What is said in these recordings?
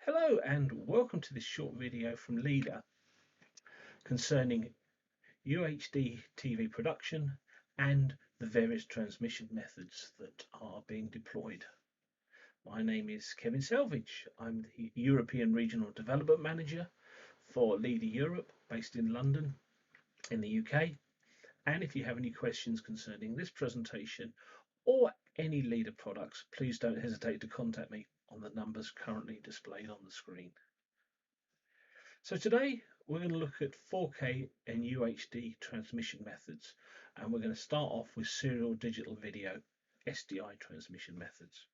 Hello and welcome to this short video from Leader concerning UHDTV production and the various transmission methods that are being deployed. My name is Kevin Selvage. I'm the European Regional Development Manager for Leader Europe, based in London in the UK. And if you have any questions concerning this presentation or any Leader products, please don't hesitate to contact me on the numbers currently displayed on the screen. So today we're going to look at 4K and UHD transmission methods, and we're going to start off with serial digital video SDI transmission methods.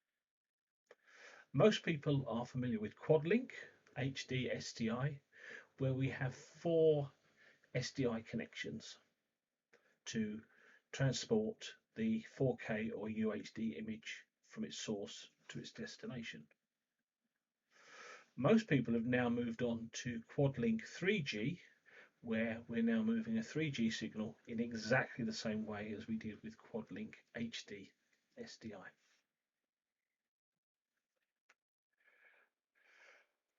Most people are familiar with Quadlink HD SDI, where we have 4 SDI connections to transport the 4K or UHD image from its source to its destination. Most people have now moved on to Quadlink 3G, where we're now moving a 3G signal in exactly the same way as we did with Quadlink HD SDI.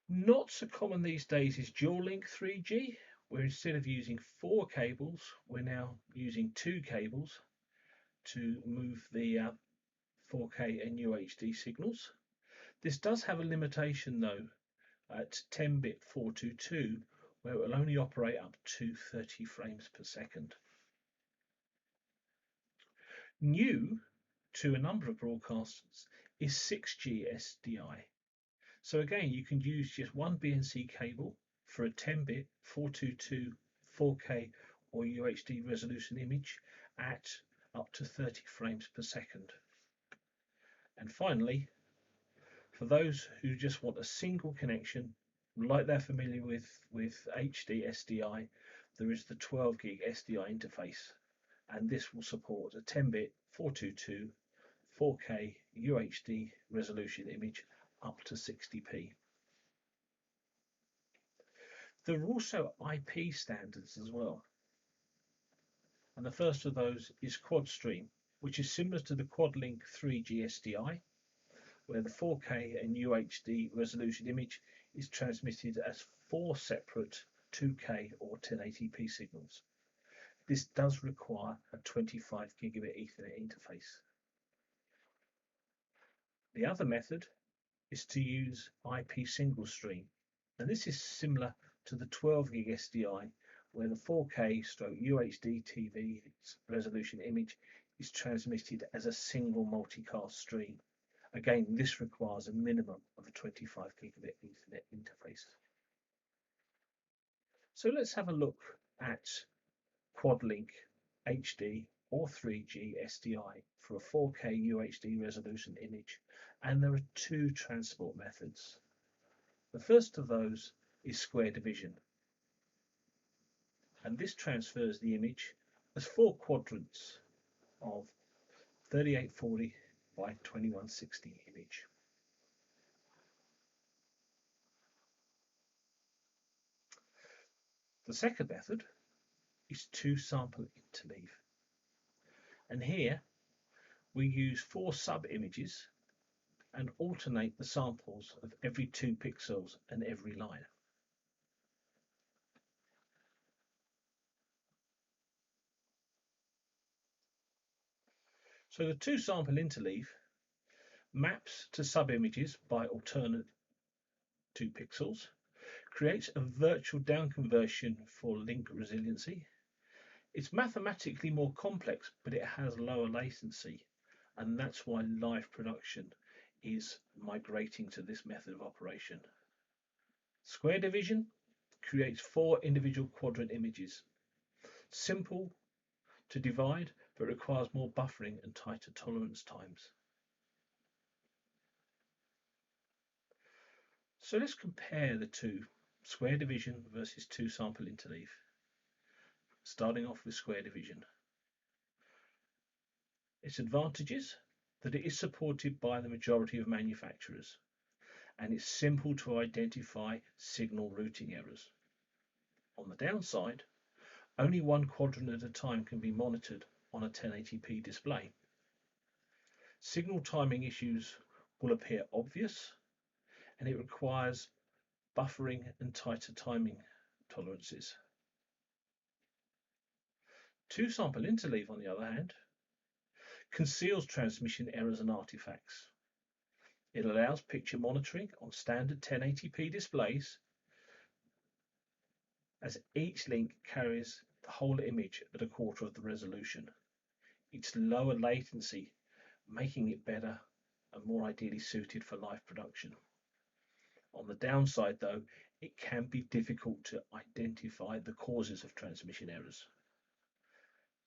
Not so common these days is dual link 3G, where instead of using 4 cables, we're now using 2 cables to move the 4K and UHD signals. This does have a limitation though, at 10-bit 422, where it will only operate up to 30 frames per second. New to a number of broadcasters is 6G SDI. So again, you can use just one BNC cable for a 10-bit 422 4K or UHD resolution image at up to 30 frames per second. And finally, for those who just want a single connection, like they're familiar with HD SDI, there is the 12 gig SDI interface, and this will support a 10-bit 422 4K UHD resolution image up to 60p. There are also IP standards as well, and the first of those is QuadStream, which is similar to the Quadlink 3G SDI, where the 4K and UHD resolution image is transmitted as 4 separate 2K or 1080p signals. This does require a 25 gigabit Ethernet interface. The other method is to use IP single stream, and this is similar to the 12 gig SDI, where the 4K UHD TV resolution image is transmitted as a single multicast stream. Again, this requires a minimum of a 25 gigabit Ethernet interface. So let's have a look at Quadlink HD or 3G SDI for a 4K UHD resolution image, and there are 2 transport methods. The first of those is square division, and this transfers the image as 4 quadrants of 3840 by 2160 image. The second method is 2 sample interleave, and here we use 4 sub images and alternate the samples of every 2 pixels and every line. So the 2 sample interleave maps to sub images by alternate 2 pixels, creates a virtual down conversion for link resiliency. It's mathematically more complex, but it has lower latency, and that's why live production is migrating to this method of operation. Square division creates 4 individual quadrant images. Simple to divide, but requires more buffering and tighter tolerance times. So let's compare the 2, square division versus 2 sample interleave. Starting off with square division. Its advantages: that it is supported by the majority of manufacturers, and it's simple to identify signal routing errors. On the downside, only 1 quadrant at a time can be monitored on a 1080p display. Signal timing issues will appear obvious, and it requires buffering and tighter timing tolerances. Two-sample interleave, on the other hand, conceals transmission errors and artifacts. It allows picture monitoring on standard 1080p displays, as each link carries the whole image at a quarter of the resolution. It's lower latency, making it better and more ideally suited for live production. On the downside, though, it can be difficult to identify the causes of transmission errors.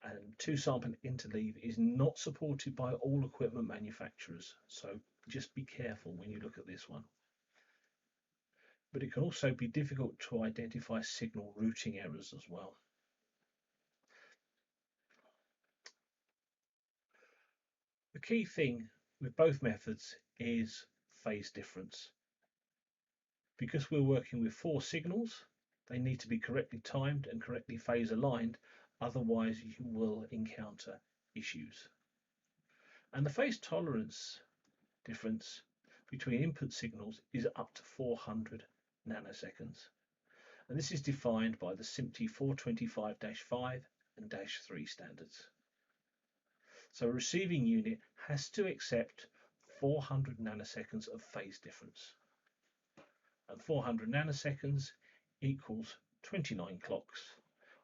And two-sample interleave is not supported by all equipment manufacturers, so just be careful when you look at this one. But it can also be difficult to identify signal routing errors as well. The key thing with both methods is phase difference. Because we're working with 4 signals, they need to be correctly timed and correctly phase aligned, otherwise you will encounter issues. And the phase tolerance difference between input signals is up to 400 nanoseconds. And this is defined by the SMPTE 425-5 and -3 standards. So a receiving unit has to accept 400 nanoseconds of phase difference. And 400 nanoseconds equals 29 clocks,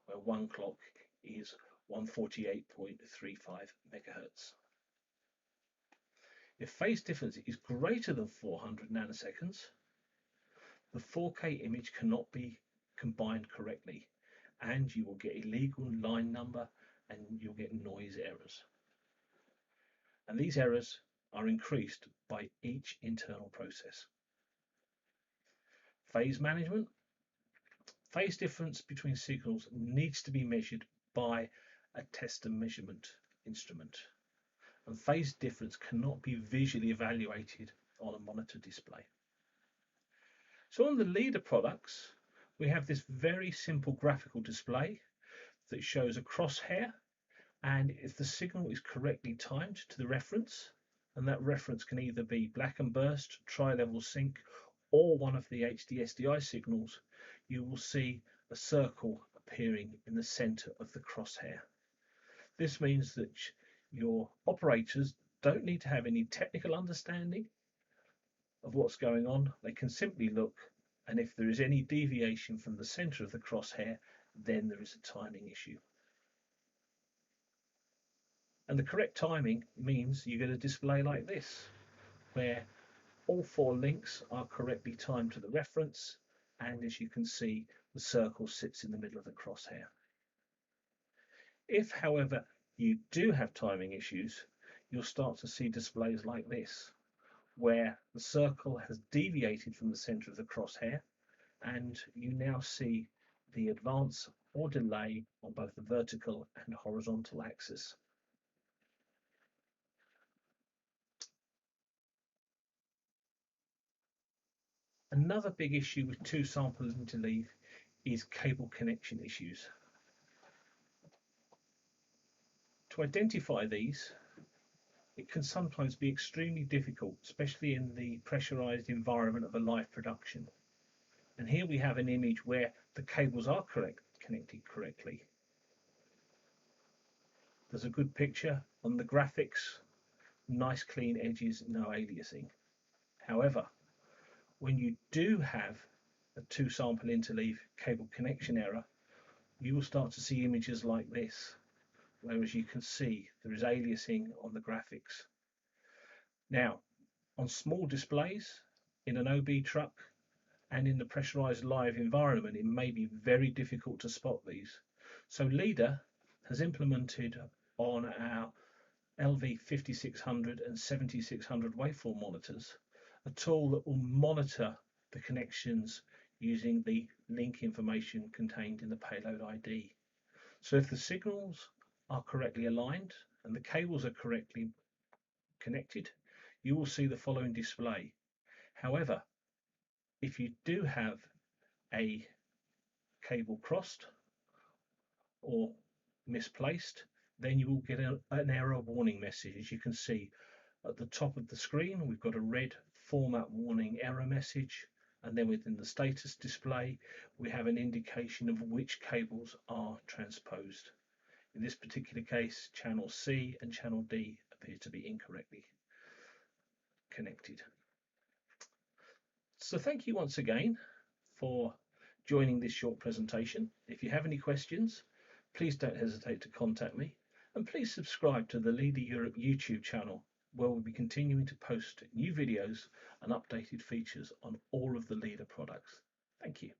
where 1 clock is 148.35 megahertz. If phase difference is greater than 400 nanoseconds, the 4K image cannot be combined correctly, and you will get illegal line number and you'll get noise errors. And these errors are increased by each internal process. Phase management. Phase difference between signals needs to be measured by a test and measurement instrument. And phase difference cannot be visually evaluated on a monitor display. So on the leader products, we have this very simple graphical display that shows a crosshair, and if the signal is correctly timed to the reference, and that reference can either be black and burst, tri-level sync, or one of the HDSDI signals, you will see a circle appearing in the center of the crosshair. This means that your operators don't need to have any technical understanding of what's going on. They can simply look, and if there is any deviation from the center of the crosshair, then there is a timing issue. And the correct timing means you get a display like this, where all 4 links are correctly timed to the reference, and as you can see, the circle sits in the middle of the crosshair. If, however, you do have timing issues, you'll start to see displays like this, where the circle has deviated from the center of the crosshair, and you now see the advance or delay on both the vertical and horizontal axis. Another big issue with two-sample interleave is cable connection issues. To identify these, it can sometimes be extremely difficult, especially in the pressurized environment of a live production. And here we have an image where the cables are connected correctly. There's a good picture on the graphics, nice clean edges, no aliasing. However, when you do have a two-sample interleave cable connection error, you will start to see images like this, where, as you can see, there is aliasing on the graphics. Now, on small displays in an OB truck and in the pressurized live environment, it may be very difficult to spot these. So Leader has implemented on our LV 5600 and 7600 waveform monitors a tool that will monitor the connections using the link information contained in the payload ID. So if the signals are correctly aligned and the cables are correctly connected, you will see the following display. However, if you do have a cable crossed or misplaced, then you will get an error warning message. As you can see at the top of the screen, we've got a red format warning error message, and then within the status display we have an indication of which cables are transposed. In this particular case, channel C and channel D appear to be incorrectly connected. So thank you once again for joining this short presentation. If you have any questions, please don't hesitate to contact me, and please subscribe to the Leader Europe YouTube channel, where we'll be continuing to post new videos and updated features on all of the Leader products. Thank you.